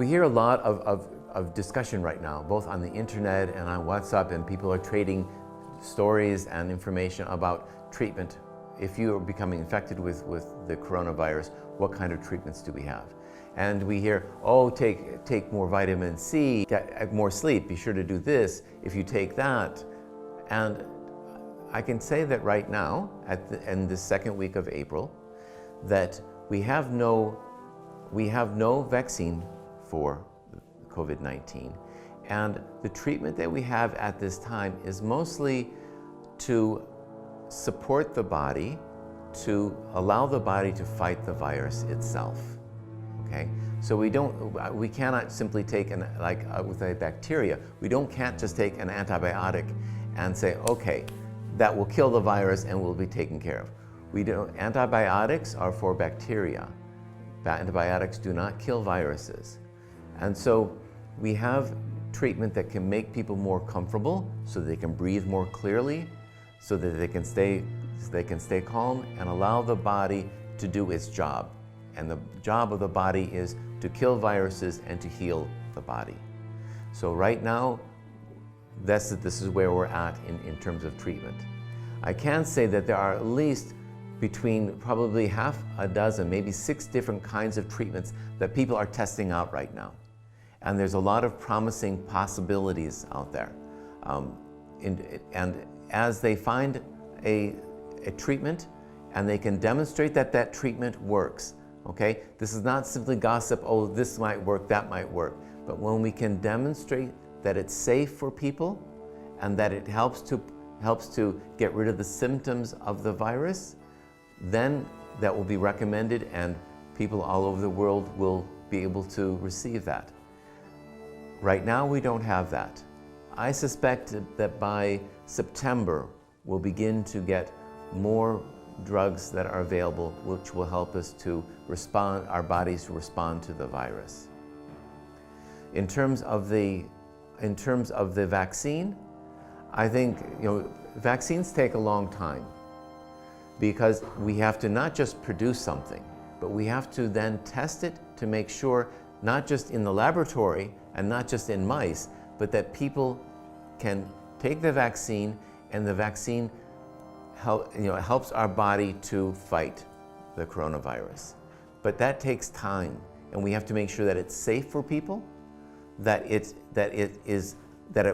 We hear a lot of discussion right now, both on the internet and on WhatsApp, and people are trading stories and information about treatment. If you are becoming infected with the coronavirus, what kind of treatments do we have? And we hear, oh, take more vitamin C, get more sleep, be sure to do this if you take that. And I can say that right now, in the second week of April, that we have no vaccine for COVID-19. And the treatment that we have at this time is mostly to support the body, to allow the body to fight the virus itself. Okay? So we cannot simply take, with a bacteria, can't just take an antibiotic and say, okay, that will kill the virus and will be taken care of. Antibiotics are for bacteria. Antibiotics do not kill viruses. And so we have treatment that can make people more comfortable so they can breathe more clearly, so that they can stay calm and allow the body to do its job. And the job of the body is to kill viruses and to heal the body. So right now, this is where we're at in terms of treatment. I can say that there are at least between probably half a dozen, maybe 6 different kinds of treatments that people are testing out right now. And there's a lot of promising possibilities out there. And as they find a treatment and they can demonstrate that that treatment works, okay? This is not simply gossip, oh, this might work, that might work. But when we can demonstrate that it's safe for people and that it helps to get rid of the symptoms of the virus, then that will be recommended and people all over the world will be able to receive that. Right now we don't have that. I suspect that by September we'll begin to get more drugs that are available which will help us to respond, our bodies to respond to the virus. In terms of the vaccine, I think vaccines take a long time because we have to not just produce something, but we have to then test it to make sure, not just in the laboratory and not just in mice, but that people can take the vaccine and the vaccine helps our body to fight the coronavirus. But that takes time, and we have to make sure that it's safe for people, that it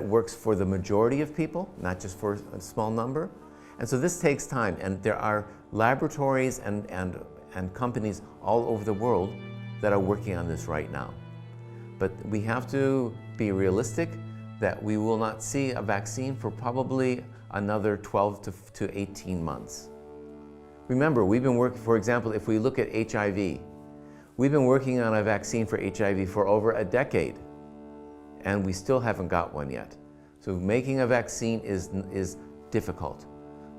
works for the majority of people, not just for a small number. And so this takes time, and there are laboratories and companies all over the world that are working on this right now. But we have to be realistic that we will not see a vaccine for probably another 12 to 18 months. Remember, we've been working, for example, if we look at HIV, we've been working on a vaccine for HIV for over a decade, and we still haven't got one yet. So making a vaccine is difficult.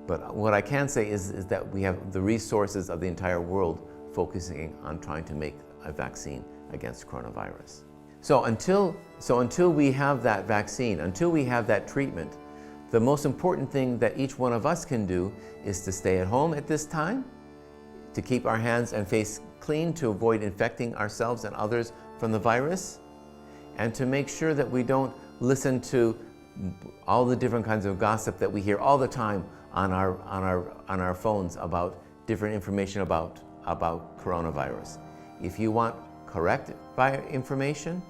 But what I can say is that we have the resources of the entire world focusing on trying to make a vaccine against coronavirus. So until we have that vaccine, until we have that treatment, the most important thing that each one of us can do is to stay at home at this time, to keep our hands and face clean to avoid infecting ourselves and others from the virus, and to make sure that we don't listen to all the different kinds of gossip that we hear all the time on our phones about different information about coronavirus. If you want correct information,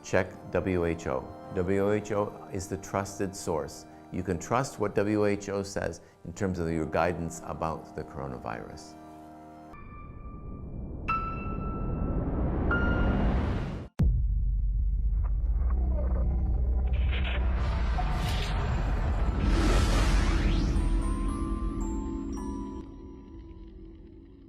check WHO. WHO is the trusted source. You can trust what WHO says in terms of your guidance about the coronavirus.